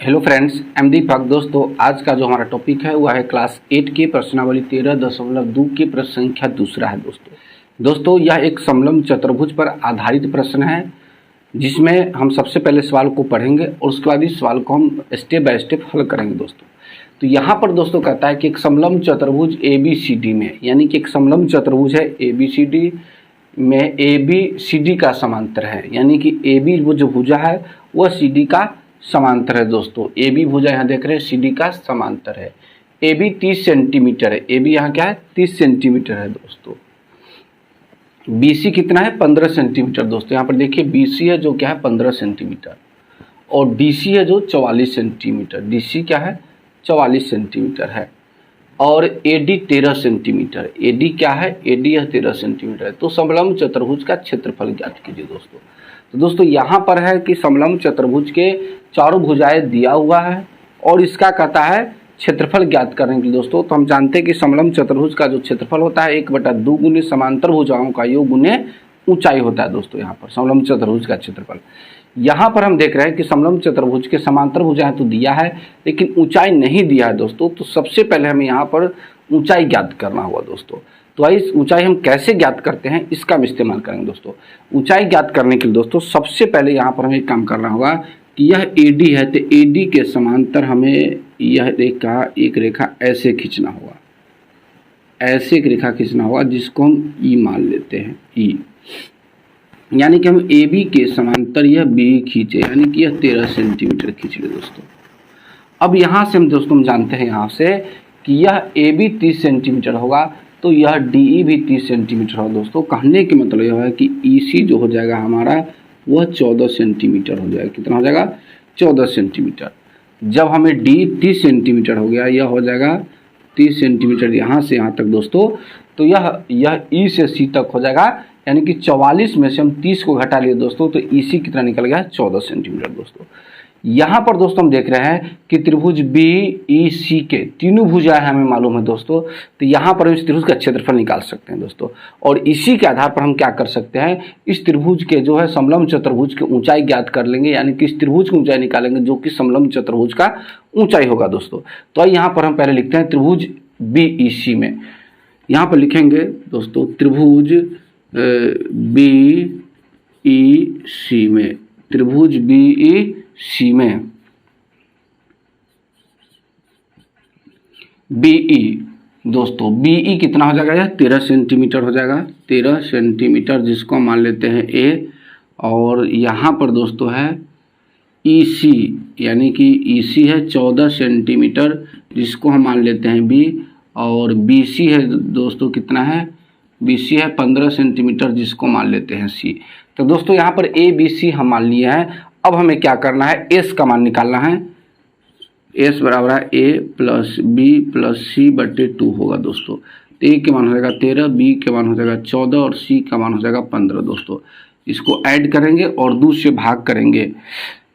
Hello friends, M दीपक। दोस्तों, आज का जो हमारा टॉपिक है वह है क्लास 8 की प्रश्नावली 13.2 की प्रश्न संख्या दूसरा है। दोस्तों यह एक समलंब चतुर्भुज पर आधारित प्रश्न है जिसमें हम सबसे पहले सवाल को पढ़ेंगे और उसके बाद इस सवाल को हम स्टेप बाय स्टेप हल करेंगे। दोस्तों तो यहाँ पर दोस्तों कहता है कि एक समलंब चतुर्भुज ABCD में, यानी कि एक समलंब चतुर्भुज है ABCD में ABCD का समांतर है, यानी कि AB वो जो भुजा है वह CD का समांतर है। दोस्तों AB भुजा यहाँ देख रहे हैं CD का समांतर है। AB 30 सेंटीमीटर है। AB यहाँ क्या है 30 सेंटीमीटर है। दोस्तों BC कितना है 15 सेंटीमीटर। दोस्तों यहाँ पर देखिए BC है जो क्या है 15 सेंटीमीटर और DC है जो 44 सेंटीमीटर। DC क्या है 44 सेंटीमीटर है और AD 13 सेंटीमीटर। AD क्या है AD है 13 सेंटीमीटर है। तो समलंब चतुर्भुज का क्षेत्रफल ज्ञात कीजिए। दोस्तों यहाँ पर है कि समलंब चतुर्भुज के चारों भुजाएं दिया हुआ है और इसका कहता है क्षेत्रफल ज्ञात करने के लिए। दोस्तों तो हम जानते हैं कि समलंब चतुर्भुज का जो क्षेत्रफल होता है 1/2 गुने समांतर भुजाओं का योग गुने ऊंचाई होता है। दोस्तों यहाँ पर समलंब चतुर्भुज का क्षेत्रफल, यहाँ पर हम देख रहे हैं कि समलंब चतुर्भुज के समांतर भुजाएं तो दिया है लेकिन ऊंचाई नहीं दिया है। दोस्तों तो सबसे पहले हमें यहाँ पर ऊंचाई ज्ञात करना होगा। दोस्तों तो इस ऊंचाई हम कैसे ज्ञात करते हैं इसका हम इस्तेमाल करेंगे। दोस्तों ऊंचाई ज्ञात करने के लिए दोस्तों सबसे पहले यहाँ पर हमें एक काम करना होगा कि यह AD है तो AD के समांतर हमें यह एक रेखा ऐसे खींचना होगा, ऐसे एक रेखा खींचना होगा जिसको हम E मान लेते हैं। E यानी कि हम AB के समांतर यह B खींचे, यानी कि यह 13 सेंटीमीटर खींच ले। दोस्तों अब यहाँ से हम दोस्तों जानते हैं यहाँ से कि यह AB 30 सेंटीमीटर होगा तो यह DE भी 30 सेंटीमीटर होगा। दोस्तों कहने के मतलब यह है कि EC जो हो जाएगा हमारा वह 14 सेंटीमीटर हो जाएगा। कितना हो जाएगा 14 सेंटीमीटर। जब हमें D 30 सेंटीमीटर हो गया, यह हो जाएगा 30 सेंटीमीटर यहाँ से यहाँ तक। दोस्तों तो यह E से C तक हो जाएगा, यानी कि 44 में से हम 30 को घटा लिए दोस्तों तो EC कितना निकल गया 14 सेंटीमीटर। दोस्तों यहाँ पर दोस्तों हम देख रहे हैं कि त्रिभुज BEC के तीनों भुजाएं हमें मालूम है। दोस्तों तो यहाँ पर हम इस त्रिभुज का क्षेत्रफल निकाल सकते हैं। दोस्तों और इसी के आधार पर हम क्या कर सकते हैं, इस त्रिभुज के जो है समलंब चतुर्भुज की ऊंचाई ज्ञात कर लेंगे, यानी कि इस त्रिभुज की ऊंचाई निकालेंगे जो कि समलंब चतुर्भुज का ऊंचाई होगा। दोस्तों तो यहाँ पर हम पहले लिखते हैं त्रिभुज BEC में, यहाँ पर लिखेंगे दोस्तों त्रिभुज BEC में, त्रिभुज BEC में BE। दोस्तों BE कितना हो जाएगा, यह 13 सेंटीमीटर हो जाएगा, 13 सेंटीमीटर जिसको मान लेते हैं A। और यहाँ पर दोस्तों है EC, यानी कि EC है 14 सेंटीमीटर जिसको हम मान लेते हैं B। और BC है दोस्तों कितना है, BC है 15 सेंटीमीटर जिसको मान लेते हैं C। तो दोस्तों यहाँ पर ABC हम मान लिए हैं। अब हमें क्या करना है, S का मान निकालना है। S बराबर है A plus B plus C बटे 2 होगा। दोस्तों तो A के मान हो जाएगा 13, B के मान हो जाएगा 14 और C का मान हो जाएगा 15। दोस्तों इसको ऐड करेंगे और 2 से भाग करेंगे,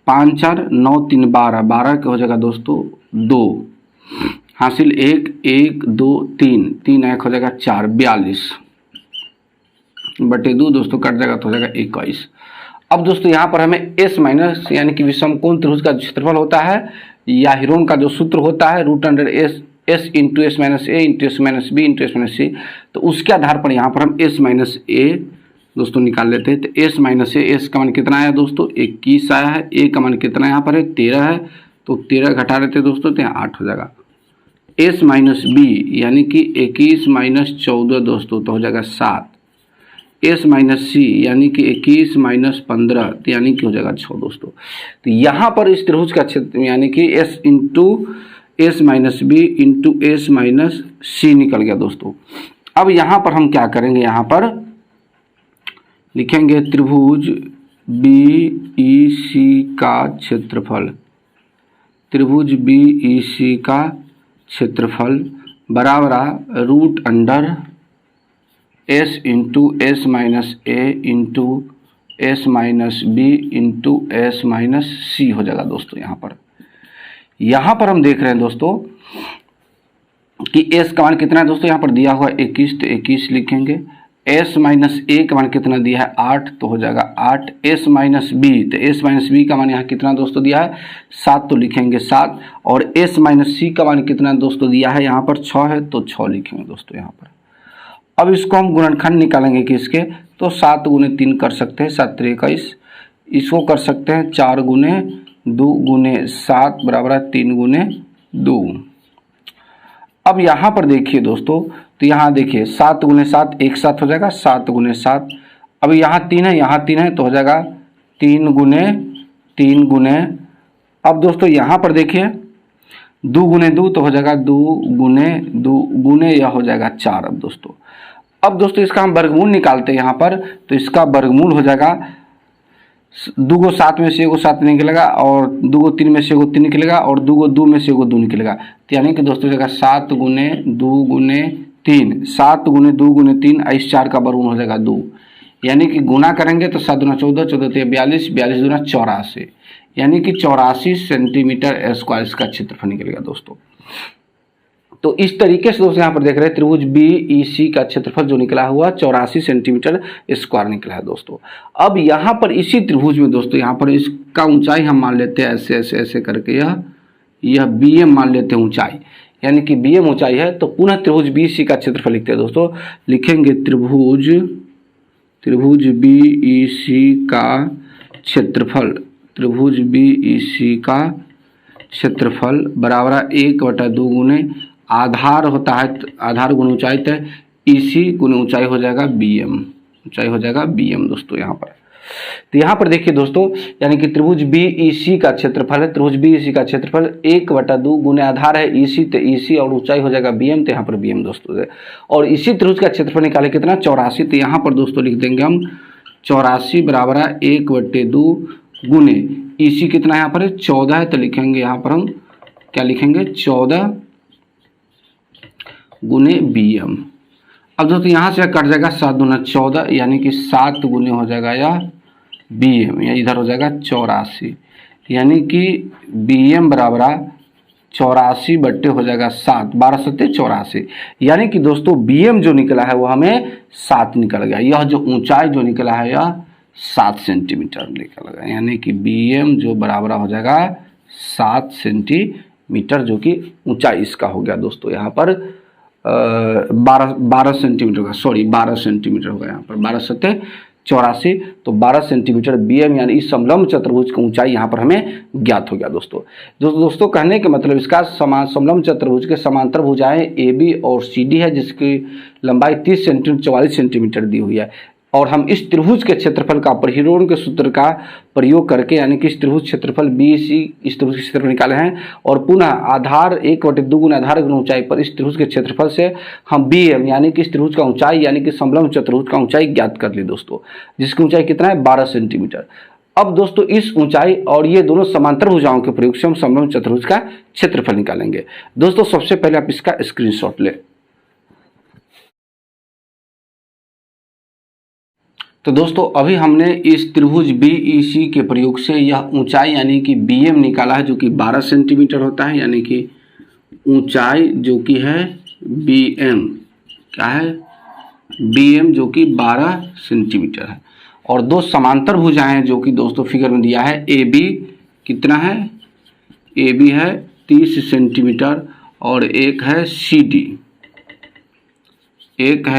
5 4 9 3 12, 12 के हो जाएगा दोस्तों 2 हासिल 1 1 2 3 3 1 हो जाएगा 4, 42 बटे 2 दोस्तों कट जाएगा तो हो जाएगा 21। अब दोस्तों यहाँ पर हमें S माइनस, यानी कि विषमकोण त्रिभुज का क्षेत्रफल होता है या हीरोन का जो सूत्र होता है √S into S minus A into S minus B into S minus C, तो उसके आधार पर यहाँ पर हम S माइनस A दोस्तों निकाल लेते हैं। तो S माइनस A, S का मान कितना आया दोस्तों 21 आया है, A का मान कितना यहाँ पर है 13 है, तो 13 घटा लेते हैं दोस्तों तो यहाँ 8 हो जाएगा। S माइनस B यानी कि 21 माइनस 14 दोस्तों तो हो जाएगा 7। S माइनस C यानी कि 21 माइनस 15 यानी कि हो जाएगा 6। दोस्तों तो यहाँ पर इस त्रिभुज का क्षेत्र यानी कि S into S minus B into S minus C निकल गया। दोस्तों अब यहाँ पर हम क्या करेंगे, यहाँ पर लिखेंगे त्रिभुज BEC का क्षेत्रफल, त्रिभुज BEC का क्षेत्रफल बराबर root under S into S minus A into S minus B into S minus C हो जाएगा। दोस्तों यहाँ पर हम देख रहे हैं दोस्तों कि S का मान कितना है। दोस्तों यहाँ पर दिया हुआ 21 तो 21 लिखेंगे, एस माइनस ए का मान कितना दिया है 8, तो हो जाएगा 8। एस माइनस बी, तो एस माइनस बी का मान यहाँ कितना दोस्तों दिया है 7, तो लिखेंगे 7। और एस माइनस सी का मान कितना दोस्तों दिया है यहाँ पर 6 है, तो 6 लिखेंगे दोस्तों यहाँ पर। अब इसको हम गुणनखंड निकालेंगे किसके, तो 7 गुने 3 कर सकते हैं, 7 3 21। इसको कर सकते हैं 4 गुने 2 गुने 7 बराबर है 3 गुने 2। अब यहाँ पर देखिए दोस्तों, तो यहाँ देखिए 7 गुने 7 एक साथ हो जाएगा 7 गुने 7। अब यहाँ 3 है, यहाँ 3 है, तो हो जाएगा 3 गुने। अब दोस्तों यहाँ पर देखिए 2 गुने 2, तो हो जाएगा 2 गुने यह हो जाएगा 4। अब दोस्तों इसका हम वर्गमूल निकालते हैं यहाँ पर, तो इसका वर्गमूल हो जाएगा 2 को 7 में से 1 को 7 निकलेगा, और 2 को 3 में से 1 को 3 निकलेगा, और 2 को 2 में से 1 को 2 निकलेगा। तो यानी कि दोस्तों जगह 7 गुने 2 गुने 3, 7 गुने 2 गुने 3, इस 4 का वर्गमूल हो जाएगा 2। यानी कि गुना करेंगे तो 7 दूना 14, 14 3 42, 42 दूना 84, यानी कि 84 सेंटीमीटर स्क्वायर इसका क्षेत्रफल निकलेगा दोस्तों। तो इस तरीके से दोस्तों यहाँ पर देख रहे हैं त्रिभुज BEC का क्षेत्रफल जो निकला हुआ 84 सेंटीमीटर स्क्वायर निकला है दोस्तों। अब यहाँ पर इसी त्रिभुज में दोस्तों यहाँ पर इसका ऊंचाई हम मान लेते हैं ऐसे ऐसे ऐसे करके, यह BM मान लेते हैं ऊंचाई, यानी कि BM ऊंचाई है। तो पुनः त्रिभुज BEC का क्षेत्रफल लिखते हैं दोस्तों, लिखेंगे त्रिभुज BEC का क्षेत्रफल, त्रिभुज BEC का क्षेत्रफल बराबर 1/2 गुने आधार होता है, आधार गुण ऊंचाई, तय EC गुण ऊंचाई हो जाएगा BM, ऊंचाई हो जाएगा BM दोस्तों यहाँ पर। तो यहाँ पर देखिए दोस्तों, यानी कि त्रिभुज BEC का क्षेत्रफल है, त्रिभुज BEC का क्षेत्रफल 1/2 गुने आधार है EC, तो EC और ऊंचाई हो जाएगा BM, तो यहाँ पर BM दोस्तों। और इसी त्रिभुज का क्षेत्रफल निकाले कितना 84, तो यहाँ पर दोस्तों लिख देंगे हम 84 बराबर है 1/2 गुने EC कितना यहाँ पर है 14 है, तो लिखेंगे यहाँ पर हम क्या लिखेंगे 14 गुने BM। अब दोस्तों यहाँ से कट जाएगा 7 दूना 14, यानी कि 7 गुने हो जाएगा या BM, या इधर हो जाएगा 84, यानी कि BM बराबर 84 बट्टे हो जाएगा 7, 12 सत्ते 84, यानी कि दोस्तों BM जो निकला है वो हमें 7 निकल गया। यह जो ऊंचाई जो निकला है यह 7 सेंटीमीटर निकल गया, यानी कि BM जो बराबर हो जाएगा 7 सेंटीमीटर, जो कि ऊंचाई इसका हो गया दोस्तों यहाँ पर 12 सेंटीमीटर का, सॉरी 12 सेंटीमीटर होगा यहाँ पर, 12 सत्ते 84, तो 12 सेंटीमीटर BM, यानी इस समलंब चतुर्भुज की ऊंचाई यहाँ पर हमें ज्ञात हो गया दोस्तों। दोस्तों कहने के मतलब इसका समलंब चतुर्भुज के समांतर भुजाएं AB और CD है, जिसकी लंबाई 30 सेंटीमीटर 44 सेंटीमीटर दी हुई है। और हम इस त्रिभुज के क्षेत्रफल का परिहिरोण के सूत्र का प्रयोग करके, यानी कि इस त्रिभुज क्षेत्रफल BEC इस त्रिभुज के क्षेत्रफल निकाले हैं, और पुनः आधार 1/2 गुना आधार गुना ऊंचाई पर इस त्रिभुज के क्षेत्रफल से हम BM यानी कि इस त्रिभुज का ऊंचाई, यानी कि समलंब चतुर्भुज का ऊंचाई ज्ञात कर ली दोस्तों, जिसकी ऊंचाई कितना है 12 सेंटीमीटर। अब दोस्तों इस ऊंचाई और ये दोनों समांतर भुजाओं के प्रयोग से हम समलंब चतुर्भुज का क्षेत्रफल निकालेंगे दोस्तों। सबसे पहले आप इसका स्क्रीनशॉट लें। तो दोस्तों अभी हमने इस त्रिभुज BEC के प्रयोग से यह ऊंचाई यानी कि BM निकाला है, जो कि 12 सेंटीमीटर होता है, यानी कि ऊंचाई जो कि है BM, क्या है BM, जो कि 12 सेंटीमीटर है। और दो समांतर भुजाएं हैं जो कि दोस्तों फिगर में दिया है, AB कितना है, AB है 30 सेंटीमीटर, और एक है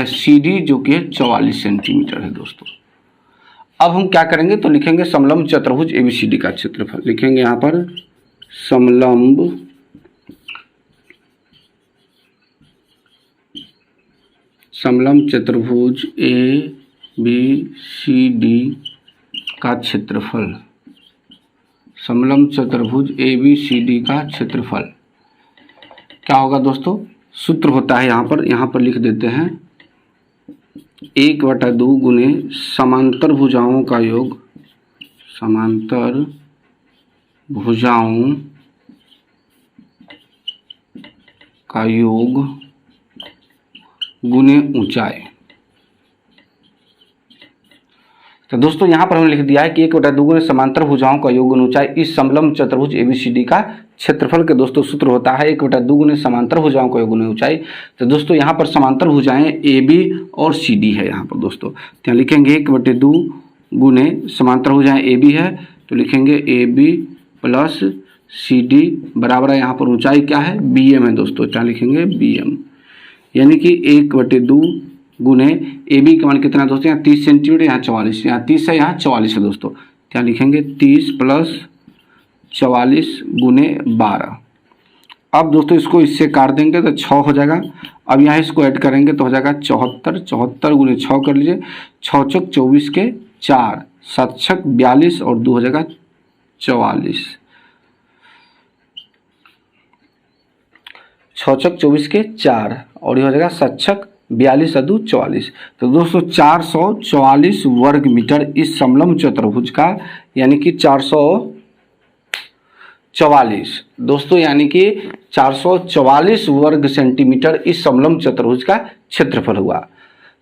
CD जो कि 44 सेंटीमीटर है दोस्तों। अब हम क्या करेंगे, तो लिखेंगे समलंब चतुर्भुज ABCD का क्षेत्रफल, लिखेंगे यहाँ पर समलंब चतुर्भुज ABCD का क्षेत्रफल, समलंब चतुर्भुज ABCD का क्षेत्रफल क्या होगा दोस्तों, सूत्र होता है यहाँ पर लिख देते हैं 1/2 गुने समांतर भुजाओं का योग, समांतर भुजाओं का योग गुने ऊंचाई। तो दोस्तों यहाँ पर हमने लिख दिया है कि 1/2 गुने समांतर भुजाओं का योग गुना ऊंचाई इस समलंब चतुर्भुज एबीसीडी का क्षेत्रफल के दोस्तों सूत्र होता है 1/2 गुने समांतर भुजाओं का योग गुना ऊंचाई। तो दोस्तों यहाँ पर समांतर भुजाएं ए बी और सी डी है। यहाँ पर दोस्तों यहाँ लिखेंगे 1/2 गुने समांतर भुजाएं ए बी है, तो लिखेंगे A B plus C D बराबर है यहाँ पर ऊंचाई क्या है बी एम है दोस्तों, क्या लिखेंगे बी एम, यानी कि 1/2 गुने ए बी का मान कितना है दोस्तों, यहाँ 30 सेंटीमीटर, यहाँ 44, यहाँ 30 है, यहाँ 44 है दोस्तों, क्या लिखेंगे 30 प्लस 44 गुने 12। अब दोस्तों इसको इससे काट देंगे तो 6 हो जाएगा। अब यहाँ इसको ऐड करेंगे तो हो जाएगा 74, 74 गुने 6 कर लीजिए, 6 चौक 24 के 4, 7 छक 42 और 2 हो जाएगा 44, 6 चौक 24 के 4 और ये हो जाएगा 7 छक 42 और 2 44। तो दोस्तों 444 वर्ग मीटर इस समलंब चतुर्भुज का, यानी कि 444 दोस्तों, यानी कि 444 वर्ग सेंटीमीटर इस समलंब चतुर्भुज का क्षेत्रफल हुआ।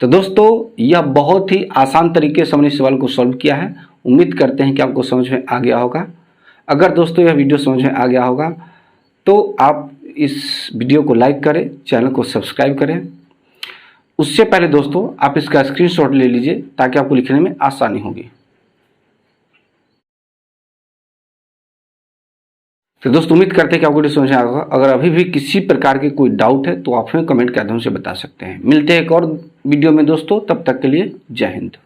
तो दोस्तों यह बहुत ही आसान तरीके से हमने इस सवाल को सॉल्व किया है। उम्मीद करते हैं कि आपको समझ में आ गया होगा। अगर दोस्तों यह वीडियो समझ में आ गया होगा तो आप इस वीडियो को लाइक करें, चैनल को सब्सक्राइब करें। उससे पहले दोस्तों आप इसका स्क्रीनशॉट ले लीजिए ताकि आपको लिखने में आसानी होगी। तो दोस्तों उम्मीद करते हैं कि आपको समझ में आया होगा। अगर अभी भी किसी प्रकार के कोई डाउट है तो आप हमें कमेंट के माध्यम से बता सकते हैं। मिलते हैं एक और वीडियो में दोस्तों, तब तक के लिए जय हिंद।